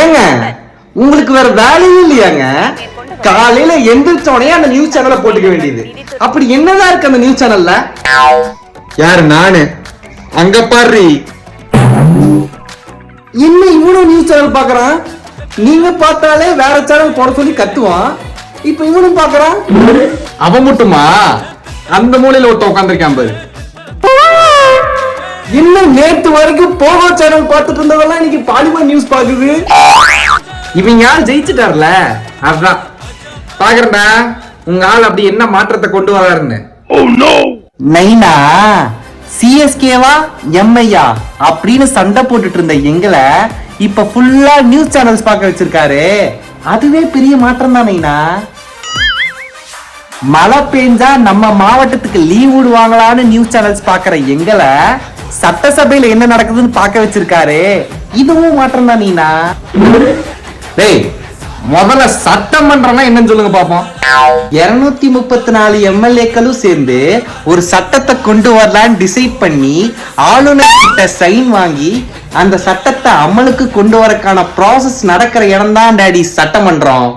ஏங்க உங்களுக்கு வேற வேலையும் இல்லையாங்க? காலையில எந்திரிச்சோடனே அந்த நியூஸ் சேனலை போட்டுக்க வேண்டியது. அப்படி என்னதான் இருக்கு அந்த நியூஸ் சேனல்ல? யாரு? நானு. அங்க பாரு. என்ன இவனும் நியூஸ் சேனல் பாக்குறான்? நீங்க பார்த்தாலே வேற சேனல் போட சொல்லி கத்துவான். இப்ப இவனும் பாக்குறான். அவன் மட்டுமா? அந்த மூலையில ஒருத்த உட்காந்துருக்கான் பாரு. இன்னும் நேத்து வரைக்கும் போகோ சேனல் பார்த்துட்டு இருந்ததெல்லாம் இன்னைக்கு பாலிமர் நியூஸ் பாக்குது. இவங்க ஆள் ஜெயிச்சுட்டார்ல, அதான் பாக்குறேன்டா உங்க ஆள் அப்படி என்ன மாற்றத்தை கொண்டு வராருன்னு. நைனா சிஎஸ்கேவா எம்ஐயா அப்படின்னு சண்டை போட்டுட்டு இருந்த எங்களை இப்ப ஃபுல்லா நியூஸ் சேனல்ஸ் பார்க்க வச்சிருக்காரு. அதுவே பெரிய மாற்றம் தான் நைனா. மழை பெஞ்சா நம்ம மாவட்டத்துக்கு லீவ் விடுவாங்களான்னு நியூஸ் சேனல்ஸ் பாக்குற எங்களை சட்டசபையில என்ன நடக்குதுன்னு பார்க்க வச்சிருக்காரு. இதுவும் மாற்றம் தான் நீனா. டேய், முதல்ல சட்டமன்றம்னா என்னன்னு சொல்லுங்க பாப்போம். 234 எம்எல்ஏக்களும் சேர்ந்து ஒரு சட்டத்தை கொண்டு வரலான்னு டிசைட் பண்ணி ஆளுநர் கிட்ட சைன் வாங்கி அந்த சட்டத்தை அமலுக்கு கொண்டு வரக்கான ப்ராசஸ் நடக்கிற இடம் தான் டாடி சட்டமன்றம்.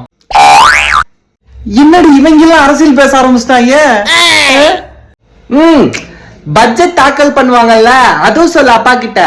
என்னடி இவங்க எல்லாம் அரசியல் பேச ஆரம்பிச்சிட்டாங்க? பட்ஜெட் தாக்கல் பண்ணுவாங்கல்ல, அதுவும் சொல்ல அப்பா கிட்ட.